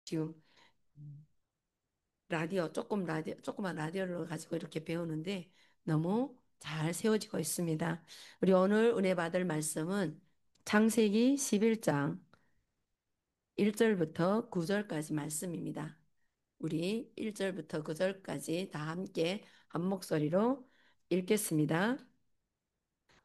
지금 조그만 라디오를 가지고 이렇게 배우는데 너무 잘 세워지고 있습니다. 우리 오늘 은혜 받을 말씀은 창세기 11장 1절부터 9절까지 말씀입니다. 우리 1절부터 9절까지 다 함께 한 목소리로 읽겠습니다.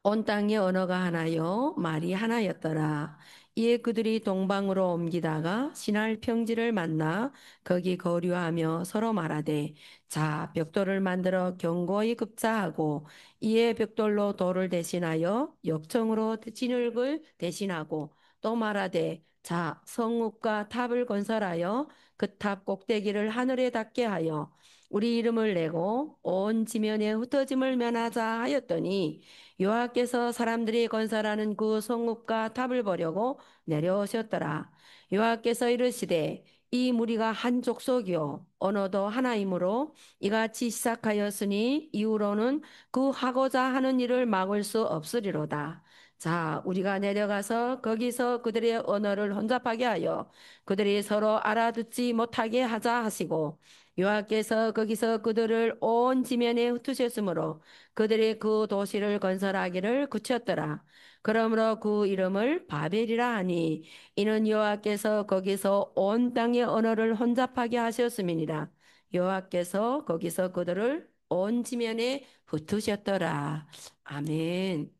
온 땅의 언어가 하나요 말이 하나였더라. 이에 그들이 동방으로 옮기다가 신할 평지를 만나 거기 거류하며 서로 말하되 자 벽돌을 만들어 견고히 급자하고 이에 벽돌로 돌을 대신하여 역청으로 진흙을 대신하고 또 말하되 자 성읍과 탑을 건설하여 그 탑 꼭대기를 하늘에 닿게 하여 우리 이름을 내고 온 지면에 흩어짐을 면하자 하였더니 여호와께서 사람들이 건설하는 그 성읍과 탑을 보려고 내려오셨더라. 여호와께서 이르시되 이 무리가 한 족속이요 언어도 하나이므로 이같이 시작하였으니 이후로는 그 하고자 하는 일을 막을 수 없으리로다. 자, 우리가 내려가서 거기서 그들의 언어를 혼잡하게 하여 그들이 서로 알아듣지 못하게 하자 하시고 여호와께서 거기서 그들을 온 지면에 흩으셨으므로 그들이 그 도시를 건설하기를 그쳤더라. 그러므로 그 이름을 바벨이라 하니 이는 여호와께서 거기서 온 땅의 언어를 혼잡하게 하셨음이니라. 여호와께서 거기서 그들을 온 지면에 흩으셨더라. 아멘.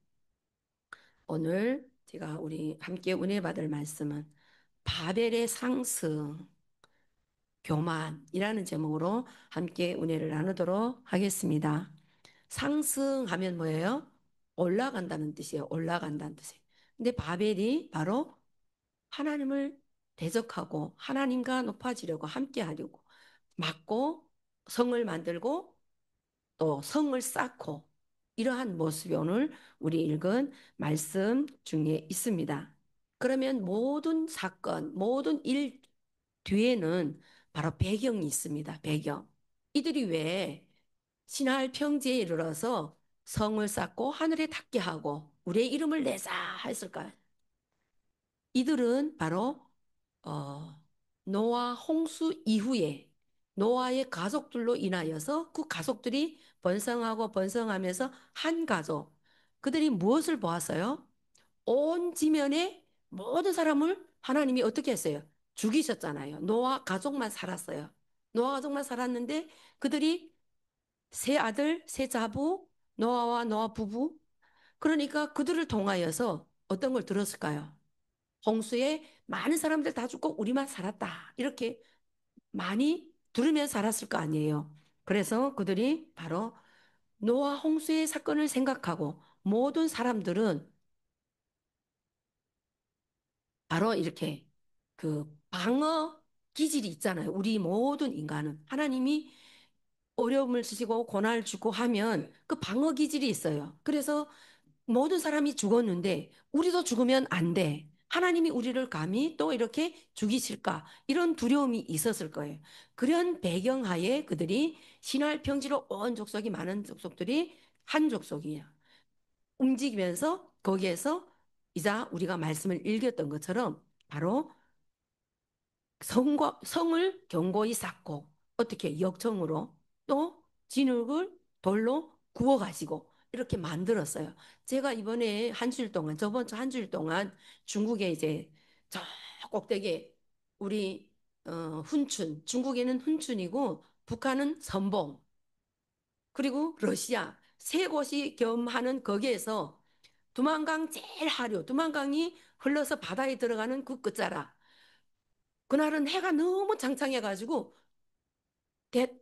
오늘 제가 우리 함께 은혜 받을 말씀은 바벨의 상승 교만이라는 제목으로 함께 은혜를 나누도록 하겠습니다. 상승하면 뭐예요? 올라간다는 뜻이에요. 올라간다는 뜻이에요. 근데 바벨이 바로 하나님을 대적하고 하나님과 높아지려고 함께 하려고 막고 성을 만들고 또 성을 쌓고 이러한 모습이 오늘 우리 읽은 말씀 중에 있습니다. 그러면 모든 사건, 모든 일 뒤에는 바로 배경이 있습니다. 배경. 이들이 왜 신할 평지에 이르러서 성을 쌓고 하늘에 닿게 하고 우리의 이름을 내자 했을까요? 이들은 바로 어, 노아 홍수 이후에 노아의 가족들로 인하여서 그 가족들이 번성하고 번성하면서 한 가족 그들이 무엇을 보았어요? 온 지면에 모든 사람을 하나님이 어떻게 했어요? 죽이셨잖아요. 노아 가족만 살았어요. 노아 가족만 살았는데 그들이 세 아들, 세 자부, 노아와 노아 부부. 그러니까 그들을 통하여서 어떤 걸 들었을까요? 홍수에 많은 사람들 다 죽고 우리만 살았다. 이렇게 많이 들으며 살았을 거 아니에요. 그래서 그들이 바로 노아 홍수의 사건을 생각하고 모든 사람들은 바로 이렇게 그 방어 기질이 있잖아요. 우리 모든 인간은 하나님이 어려움을 주시고 고난을 주고 하면 그 방어 기질이 있어요. 그래서 모든 사람이 죽었는데 우리도 죽으면 안 돼. 하나님이 우리를 감히 또 이렇게 죽이실까? 이런 두려움이 있었을 거예요. 그런 배경하에 그들이 신할 평지로 온 족속이 많은 족속들이 한 족속이에요. 움직이면서 거기에서 이제 우리가 말씀을 읽었던 것처럼 바로 성을 견고히 쌓고 어떻게 역청으로 또 진흙을 돌로 구워 가지고 이렇게 만들었어요. 제가 이번에 한 주일 동안 저번 주 한 주일 동안 중국에 이제 저 꼭대기에 우리 훈춘 중국에는 훈춘이고 북한은 선봉 그리고 러시아 세 곳이 겸하는 거기에서 두만강 제일 하류 두만강이 흘러서 바다에 들어가는 그 끝자락 그날은 해가 너무 장창해가지고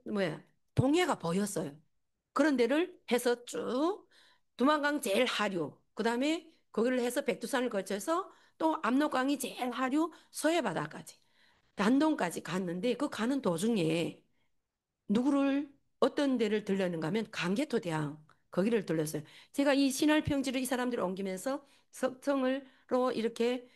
뭐야 동해가 보였어요. 그런 데를 해서 쭉 두만강 제일 하류 그다음에 거기를 해서 백두산을 거쳐서 또 압록강이 제일 하류 서해바다까지 단동까지 갔는데 그 가는 도중에 누구를 어떤 데를 들렸는가 하면 강개토대왕 거기를 들렸어요. 제가 이 신할평지를 이 사람들을 옮기면서 석성을로 이렇게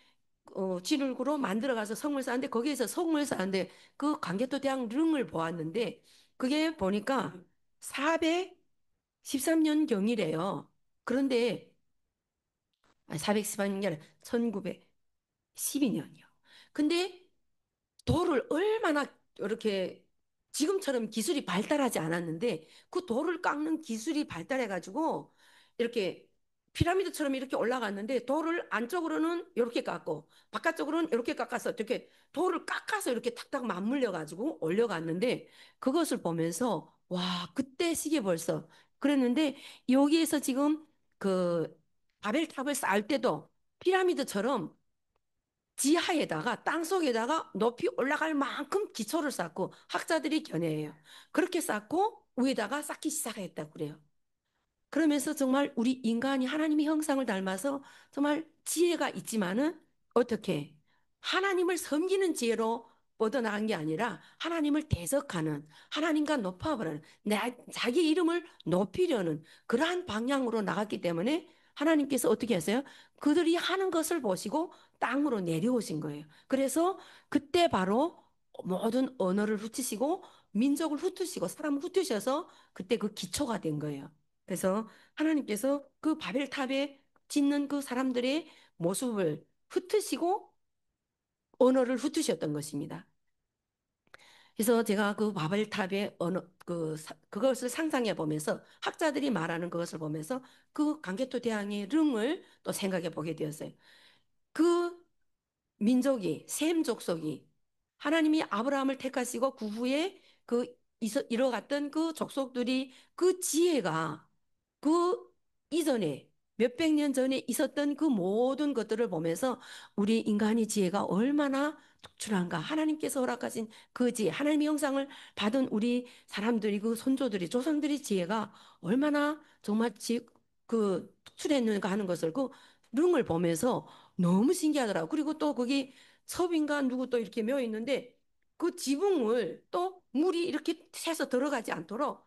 진흙으로 만들어가서 성을 쌓는데 거기에서 성을 쌓는데 그 강개토 대왕 릉을 보았는데 그게 보니까 413년 경이래요. 그런데 413년 1912년이요. 근데 돌을 얼마나 이렇게 지금처럼 기술이 발달하지 않았는데 그 돌을 깎는 기술이 발달해가지고 이렇게 피라미드처럼 이렇게 올라갔는데 돌을 안쪽으로는 이렇게 깎고 바깥쪽으로는 이렇게 깎아서 이렇게 돌을 깎아서 이렇게 탁탁 맞물려 가지고 올려갔는데 그것을 보면서 와 그때 시계 벌써 그랬는데 여기에서 지금 그 바벨탑을 쌓을 때도 피라미드처럼 지하에다가 땅속에다가 높이 올라갈 만큼 기초를 쌓고 학자들이 견해해요. 그렇게 쌓고 위에다가 쌓기 시작했다고 그래요. 그러면서 정말 우리 인간이 하나님의 형상을 닮아서 정말 지혜가 있지만은 어떻게 하나님을 섬기는 지혜로 뻗어나간 게 아니라 하나님을 대적하는 하나님과 높아버리는 자기 이름을 높이려는 그러한 방향으로 나갔기 때문에 하나님께서 어떻게 하세요? 그들이 하는 것을 보시고 땅으로 내려오신 거예요. 그래서 그때 바로 모든 언어를 흩으시고 민족을 흩으시고 사람을 흩으셔서 그때 그 기초가 된 거예요. 그래서 하나님께서 그 바벨탑에 짓는 그 사람들의 모습을 흩으시고 언어를 흩으셨던 것입니다. 그래서 제가 그 바벨탑의 언어 그것을 상상해 보면서 학자들이 말하는 그것을 보면서 그 강개토 대왕의 릉을 또 생각해 보게 되었어요. 그 민족이 셈 족속이 하나님이 아브라함을 택하시고 그 후에 그 이뤄갔던 그 족속들이 그 지혜가 그 이전에 몇백 년 전에 있었던 그 모든 것들을 보면서 우리 인간의 지혜가 얼마나 특출한가. 하나님께서 허락하신 그 지혜, 하나님의 형상을 받은 우리 사람들이 그 선조들이 조상들의 지혜가 얼마나 정말 그 특출했는가 하는 것을 그 릉을 보면서 너무 신기하더라고. 그리고 또 거기 섭인가 누구 또 이렇게 며 있는데 그 지붕을 또 물이 이렇게 새서 들어가지 않도록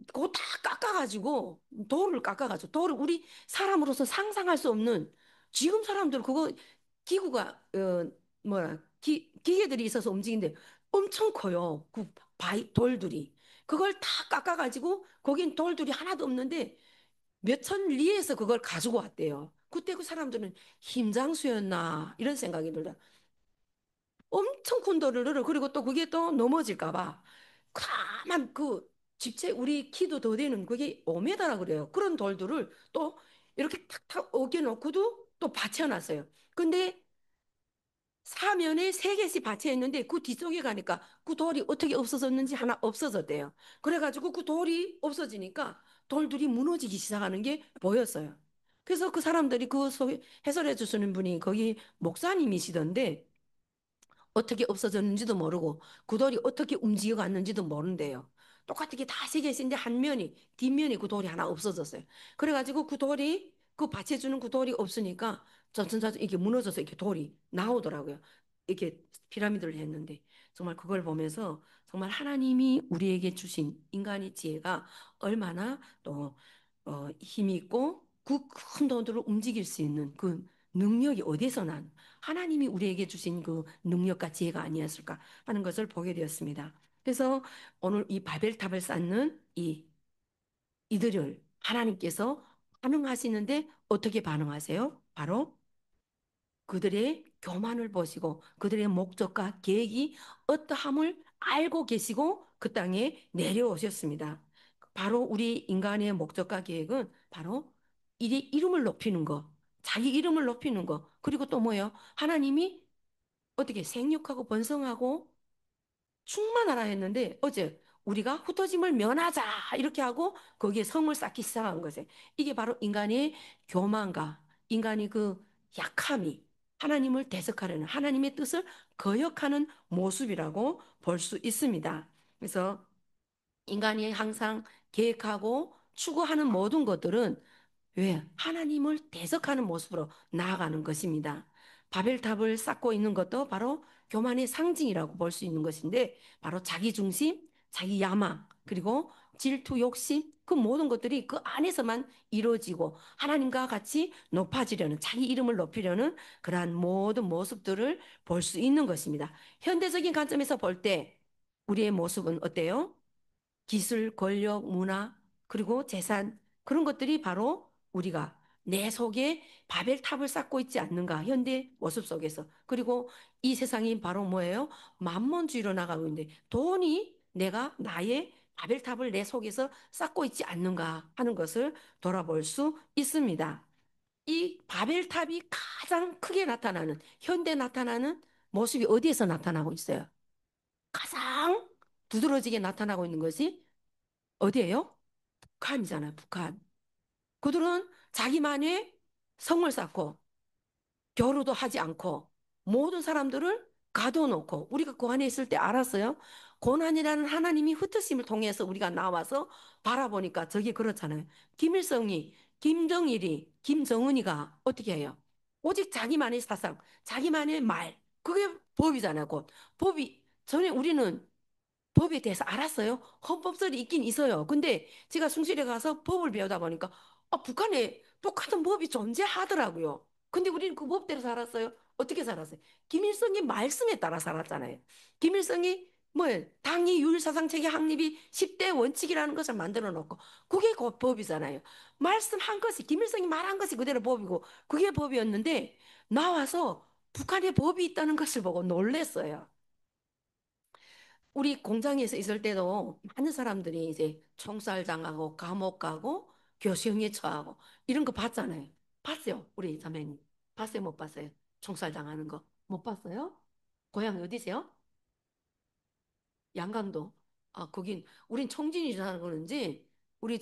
그거 다 깎아가지고 돌을 깎아가지고 돌을 우리 사람으로서 상상할 수 없는 지금 사람들 그거 기구가 뭐라 기계들이 있어서 움직이는데 엄청 커요. 그 돌들이 그걸 다 깎아가지고 거긴 돌들이 하나도 없는데 몇천 리에서 그걸 가지고 왔대요. 그때 그 사람들은 힘장수였나 이런 생각이 들다. 엄청 큰 돌을 늘어 그리고 또 그게 또 넘어질까 봐 가만 그 집체 우리 키도 더 되는 그게 5m라 그래요. 그런 돌들을 또 이렇게 탁탁 어겨놓고도 또 받쳐놨어요. 근데 사면에 세 개씩 받쳐 있는데 그 뒤쪽에 가니까 그 돌이 어떻게 없어졌는지 하나 없어졌대요. 그래가지고 그 돌이 없어지니까 돌들이 무너지기 시작하는 게 보였어요. 그래서 그 사람들이 그 해설해 주시는 분이 거기 목사님이시던데 어떻게 없어졌는지도 모르고 그 돌이 어떻게 움직여 갔는지도 모른대요. 똑같게 다 세 개씩인데 한 면이 뒷면이 그 돌이 하나 없어졌어요. 그래가지고 그 돌이 그 받쳐주는 그 돌이 없으니까 점점점 이게 무너져서 이렇게 돌이 나오더라고요. 이렇게 피라미드를 했는데 정말 그걸 보면서 정말 하나님이 우리에게 주신 인간의 지혜가 얼마나 또 힘이 있고 그 큰 돈들을 움직일 수 있는 그 능력이 어디서 난 하나님이 우리에게 주신 그 능력과 지혜가 아니었을까 하는 것을 보게 되었습니다. 그래서 오늘 이 바벨탑을 쌓는 이들을 하나님께서 반응하시는데 어떻게 반응하세요? 바로 그들의 교만을 보시고 그들의 목적과 계획이 어떠함을 알고 계시고 그 땅에 내려오셨습니다. 바로 우리 인간의 목적과 계획은 바로 이름을 높이는 거, 자기 이름을 높이는 거, 그리고 또 뭐예요? 하나님이 어떻게 생육하고 번성하고 충만하라 했는데 어제 우리가 흩어짐을 면하자 이렇게 하고 거기에 성을 쌓기 시작한 거죠. 이게 바로 인간의 교만과 인간의 그 약함이 하나님을 대적하려는 하나님의 뜻을 거역하는 모습이라고 볼 수 있습니다. 그래서 인간이 항상 계획하고 추구하는 모든 것들은 왜? 하나님을 대적하는 모습으로 나아가는 것입니다. 바벨탑을 쌓고 있는 것도 바로 교만의 상징이라고 볼 수 있는 것인데 바로 자기 중심, 자기 야망, 그리고 질투, 욕심 그 모든 것들이 그 안에서만 이루어지고 하나님과 같이 높아지려는 자기 이름을 높이려는 그러한 모든 모습들을 볼 수 있는 것입니다. 현대적인 관점에서 볼 때 우리의 모습은 어때요? 기술, 권력, 문화, 그리고 재산 그런 것들이 바로 우리가 내 속에 바벨탑을 쌓고 있지 않는가? 현대 모습 속에서. 그리고 이 세상이 바로 뭐예요? 만몬주의로 나가고 있는데 돈이 내가 나의 바벨탑을 내 속에서 쌓고 있지 않는가 하는 것을 돌아볼 수 있습니다. 이 바벨탑이 가장 크게 나타나는 현대 나타나는 모습이 어디에서 나타나고 있어요? 가장 두드러지게 나타나고 있는 것이 어디예요? 북한이잖아요, 북한. 그들은 자기만의 성을 쌓고 교류도 하지 않고 모든 사람들을 가둬놓고 우리가 그 안에 있을 때 알았어요. 고난이라는 하나님이 흩으심을 통해서 우리가 나와서 바라보니까 저게 그렇잖아요. 김일성이, 김정일이, 김정은이가 어떻게 해요? 오직 자기만의 사상, 자기만의 말, 그게 법이잖아요. 곧 법이 전에 우리는 법에 대해서 알았어요. 헌법설이 있긴 있어요. 근데 제가 숭실에 가서 법을 배우다 보니까 북한에 똑같은 법이 존재하더라고요. 근데 우리는 그 법대로 살았어요. 어떻게 살았어요? 김일성의 말씀에 따라 살았잖아요. 김일성이 뭐 당이 유일사상체계 확립이 10대 원칙이라는 것을 만들어 놓고 그게 그 법이잖아요. 말씀한 것이 김일성이 말한 것이 그대로 법이고 그게 법이었는데 나와서 북한에 법이 있다는 것을 보고 놀랬어요. 우리 공장에서 있을 때도 많은 사람들이 이제 총살 당하고 감옥 가고 교수형에 처하고 이런 거 봤잖아요. 봤어요, 우리 자매님. 봤어요, 못 봤어요? 총살 당하는 거 못 봤어요? 고향 어디세요? 양강도. 아, 거긴 우린 청진이라는 그런지 우리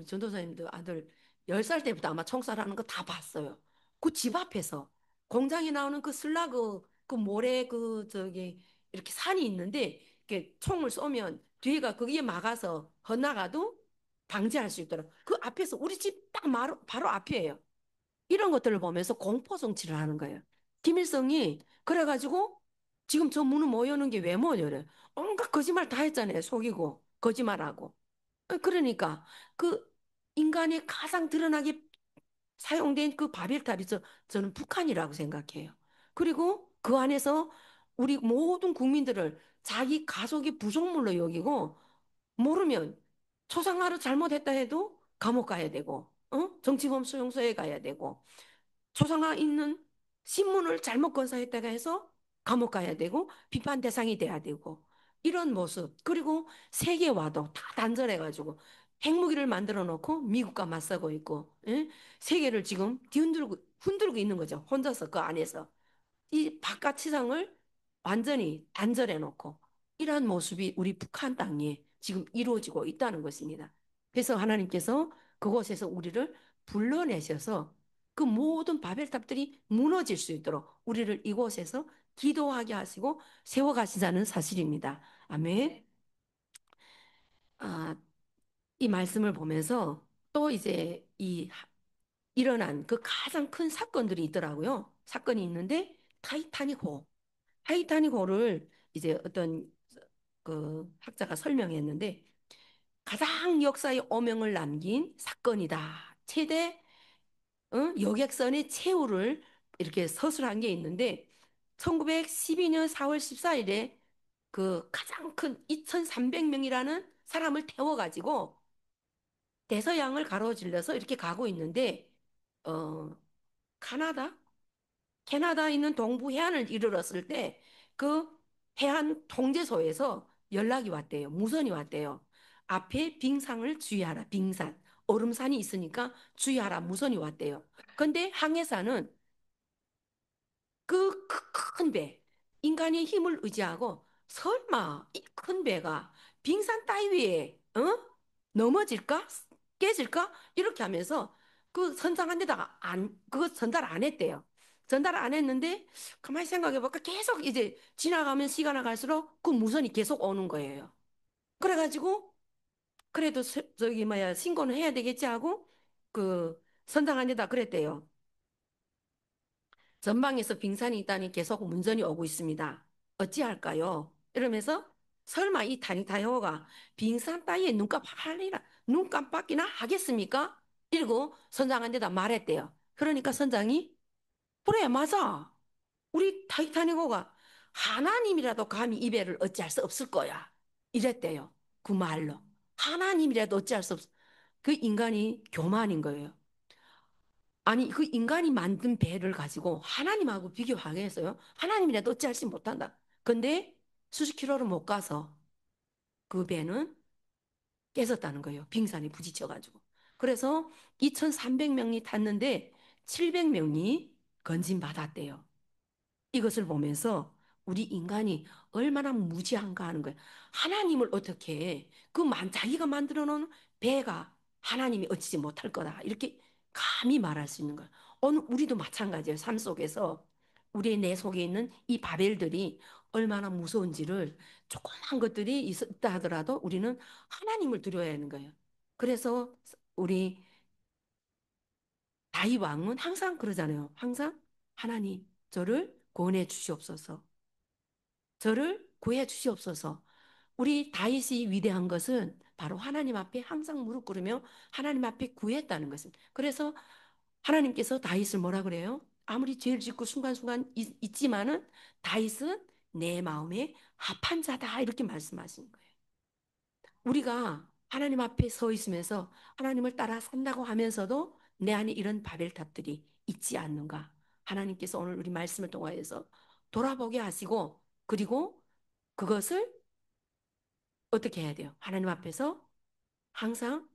전도사님들 아들 10살 때부터 아마 총살하는 거 다 봤어요. 그 집 앞에서 공장에 나오는 그 슬라그 그 모래 그 저기 이렇게 산이 있는데 이렇게 총을 쏘면 뒤에가 거기에 막아서 헛나가도 방지할 수 있도록 그 앞에서 우리 집 딱 바로 앞이에요. 이런 것들을 보면서 공포 정치를 하는 거예요. 김일성이 그래가지고 지금 저 문은 모여는 게 왜 모여래? 온갖 거짓말 다 했잖아요. 속이고 거짓말하고. 그러니까 그 인간의 가장 드러나게 사용된 그 바벨탑이 저는 북한이라고 생각해요. 그리고 그 안에서 우리 모든 국민들을 자기 가족의 부속물로 여기고 모르면 초상화를 잘못했다 해도 감옥 가야 되고, 정치범 수용소에 가야 되고, 초상화 있는 신문을 잘못 건설했다가 해서 감옥 가야 되고 비판 대상이 돼야 되고 이런 모습 그리고 세계와도 다 단절해가지고 핵무기를 만들어 놓고 미국과 맞서고 있고 예? 세계를 지금 뒤흔들고 흔들고 있는 거죠. 혼자서 그 안에서 이 바깥 세상을 완전히 단절해 놓고 이러한 모습이 우리 북한 땅에 지금 이루어지고 있다는 것입니다. 그래서 하나님께서 그곳에서 우리를 불러내셔서 그 모든 바벨탑들이 무너질 수 있도록 우리를 이곳에서 기도하게 하시고 세워가시자는 사실입니다. 아멘. 아, 이 말씀을 보면서 또 이제 일어난 그 가장 큰 사건들이 있더라고요. 사건이 있는데 타이타닉호. 타이타닉호를 이제 어떤 그 학자가 설명했는데 가장 역사의 오명을 남긴 사건이다. 최대 여객선의 최후를 이렇게 서술한 게 있는데 1912년 4월 14일에 그 가장 큰 2,300명이라는 사람을 태워가지고 대서양을 가로질러서 이렇게 가고 있는데 어, 카나다? 캐나다에 있는 동부 해안을 이르렀을 때 그 해안 통제소에서 연락이 왔대요. 무선이 왔대요. 앞에 빙상을 주의하라. 빙산. 얼음산이 있으니까 주의하라. 무선이 왔대요. 근데 항해사는 그 큰 배, 인간의 힘을 의지하고 설마 이 큰 배가 빙산 따위 위에 넘어질까? 깨질까? 이렇게 하면서 그 선상한 데다가 그거 전달 안 했대요. 전달 안 했는데 가만히 생각해 볼까 계속 이제 지나가면 시간이 갈수록 그 무선이 계속 오는 거예요. 그래가지고 그래도 저기 뭐야 신고는 해야 되겠지 하고 그 선상한 데다 그랬대요. 전방에서 빙산이 있다니 계속 문전이 오고 있습니다. 어찌할까요? 이러면서 설마 이 타니타요가 빙산 따위에 눈 할리라 눈 깜빡이나 하겠습니까? 이러고 선장한테다 말했대요. 그러니까 선장이 그래 맞아. 우리 타이타닉호가 하나님이라도 감히 이 배를 어찌할 수 없을 거야. 이랬대요. 그 말로. 하나님이라도 어찌할 수 없어. 그 인간이 교만인 거예요. 아니, 그 인간이 만든 배를 가지고 하나님하고 비교하겠어요? 하나님이라도 어찌할지 못한다. 근데 수십 킬로를 못 가서 그 배는 깨졌다는 거예요. 빙산에 부딪혀가지고. 그래서 2,300명이 탔는데 700명이 건진받았대요. 이것을 보면서 우리 인간이 얼마나 무지한가 하는 거예요. 하나님을 어떻게 자기가 만들어 놓은 배가 하나님이 어찌지 못할 거다. 이렇게 감히 말할 수 있는 거예요. 오늘 우리도 마찬가지예요. 삶 속에서 우리의 내 속에 있는 이 바벨들이 얼마나 무서운지를 조그만 것들이 있다 하더라도 우리는 하나님을 두려워야 하는 거예요. 그래서 우리 다윗 왕은 항상 그러잖아요. 항상 하나님 저를 구원해 주시옵소서. 저를 구해 주시옵소서. 우리 다윗이 위대한 것은 바로 하나님 앞에 항상 무릎 꿇으며 하나님 앞에 구했다는 것입니다. 그래서 하나님께서 다윗을 뭐라 그래요? 아무리 죄를 짓고 순간순간 있지만은 다윗은 내 마음에 합한 자다 이렇게 말씀하신 거예요. 우리가 하나님 앞에 서 있으면서 하나님을 따라 산다고 하면서도 내 안에 이런 바벨탑들이 있지 않는가? 하나님께서 오늘 우리 말씀을 통하여서 돌아보게 하시고 그리고 그것을 어떻게 해야 돼요? 하나님 앞에서 항상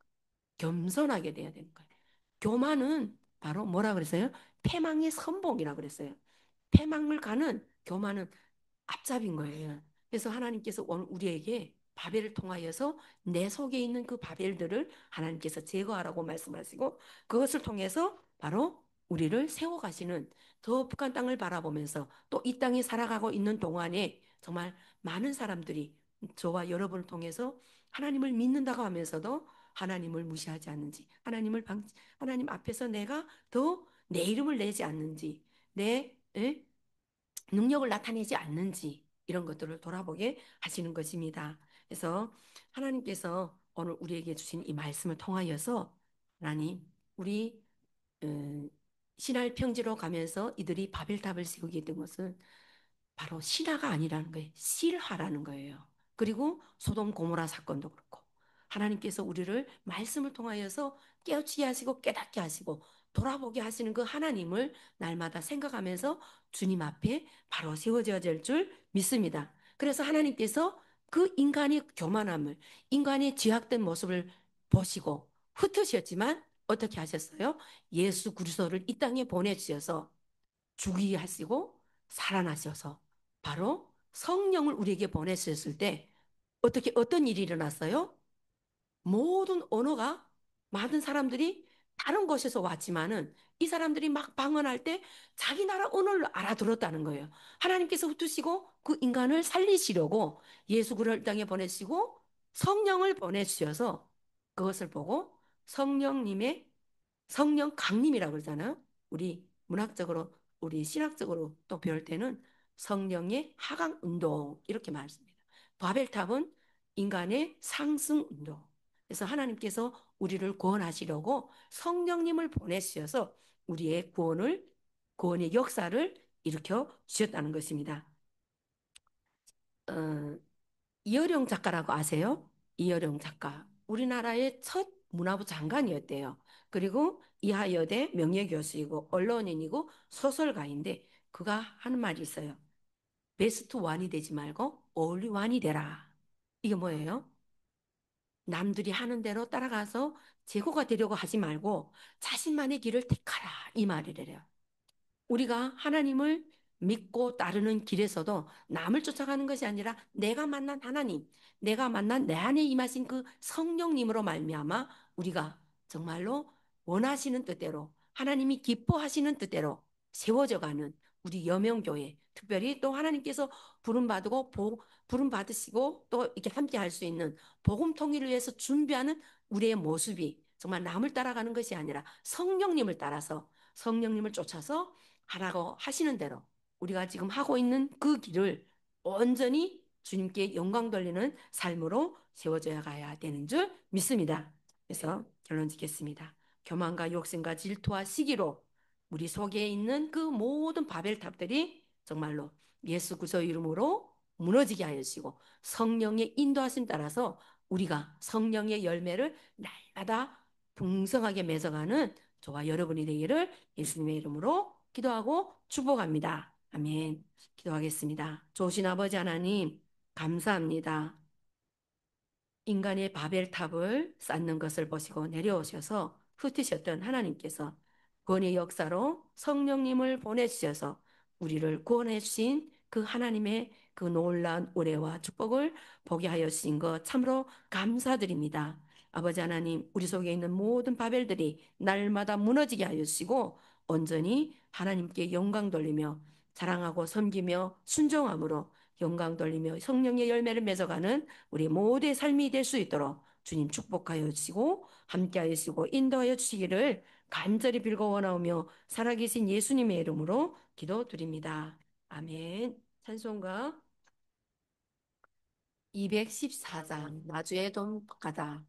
겸손하게 돼야 되는 거예요. 교만은 바로 뭐라 그랬어요? 패망의 선봉이라 그랬어요. 패망을 가는 교만은 앞잡인 거예요. 그래서 하나님께서 오늘 우리에게 바벨을 통하여서 내 속에 있는 그 바벨들을 하나님께서 제거하라고 말씀하시고 그것을 통해서 바로 우리를 세워가시는 더 북한 땅을 바라보면서 또 이 땅에 살아가고 있는 동안에 정말 많은 사람들이 저와 여러분을 통해서 하나님을 믿는다고 하면서도 하나님을 무시하지 않는지 하나님 앞에서 내가 더 내 이름을 내지 않는지 내 능력을 나타내지 않는지 이런 것들을 돌아보게 하시는 것입니다. 그래서 하나님께서 오늘 우리에게 주신 이 말씀을 통하여서 하나님 우리 어, 신할 평지로 가면서 이들이 바벨탑을 세우게 된 것은 바로 신화가 아니라는 거예요. 실화라는 거예요. 그리고 소돔 고모라 사건도 그렇고 하나님께서 우리를 말씀을 통하여서 깨우치게 하시고 깨닫게 하시고 돌아보게 하시는 그 하나님을 날마다 생각하면서 주님 앞에 바로 세워져야 될 줄 믿습니다. 그래서 하나님께서 그 인간의 교만함을 인간의 죄악된 모습을 보시고 흩으셨지만 어떻게 하셨어요? 예수 그리스도를 이 땅에 보내주셔서 죽이게 하시고 살아나셔서 바로 성령을 우리에게 보내셨을 때 어떻게 어떤 일이 일어났어요? 모든 언어가 많은 사람들이 다른 곳에서 왔지만은 이 사람들이 막 방언할 때 자기 나라 언어를 알아들었다는 거예요. 하나님께서 흩으시고 그 인간을 살리시려고 예수 그리스도를 땅에 보내시고 성령을 보내주셔서 그것을 보고 성령님의 성령 강림이라고 그러잖아요. 우리 문학적으로 우리 신학적으로 또 배울 때는 성령의 하강 운동 이렇게 말습니다. 바벨탑은 인간의 상승 운동. 그래서 하나님께서 우리를 구원하시려고 성령님을 보내주셔서 우리의 구원의 역사를 일으켜 주셨다는 것입니다. 어, 이어령 작가라고 아세요? 이어령 작가. 우리나라의 첫 문화부 장관이었대요. 그리고 이하여대 명예교수이고 언론인이고 소설가인데 그가 하는 말이 있어요. 베스트 완이 되지 말고 올리 완이 되라. 이게 뭐예요? 남들이 하는 대로 따라가서 제고가 되려고 하지 말고 자신만의 길을 택하라. 이 말이래요. 우리가 하나님을 믿고 따르는 길에서도 남을 쫓아가는 것이 아니라 내가 만난 하나님, 내가 만난 내 안에 임하신 그 성령님으로 말미암아 우리가 정말로 원하시는 뜻대로 하나님이 기뻐하시는 뜻대로 세워져가는 우리 여명교회, 특별히 또 하나님께서 부름 받고 부름 받으시고 또 이렇게 함께 할 수 있는 복음 통일을 위해서 준비하는 우리의 모습이 정말 남을 따라가는 것이 아니라 성령님을 따라서 성령님을 쫓아서 하라고 하시는 대로 우리가 지금 하고 있는 그 길을 온전히 주님께 영광 돌리는 삶으로 세워져야 가야 되는 줄 믿습니다. 그래서 결론 짓겠습니다. 교만과 욕심과 질투와 시기로 우리 속에 있는 그 모든 바벨탑들이 정말로 예수 그리스도 이름으로 무너지게 하여 주시고 성령의 인도하심 따라서 우리가 성령의 열매를 날마다 풍성하게 맺어가는 저와 여러분이 되기를 예수님의 이름으로 기도하고 축복합니다. 아멘. 기도하겠습니다. 좋으신 아버지 하나님, 감사합니다. 인간의 바벨탑을 쌓는 것을 보시고 내려오셔서 흩으셨던 하나님께서 구원의 역사로 성령님을 보내주셔서 우리를 구원해 주신 그 하나님의 그 놀라운 은혜와 축복을 보게 하여 주신 것 참으로 감사드립니다. 아버지 하나님, 우리 속에 있는 모든 바벨들이 날마다 무너지게 하여 주시고 온전히 하나님께 영광 돌리며 자랑하고 섬기며 순종함으로 영광 돌리며 성령의 열매를 맺어가는 우리 모두의 삶이 될 수 있도록 주님 축복하여 주시고 함께하여 주시고 인도하여 주시기를 간절히 빌고 원하오며 살아계신 예수님의 이름으로 기도드립니다. 아멘. 찬송가 214장 나주의 돈가다.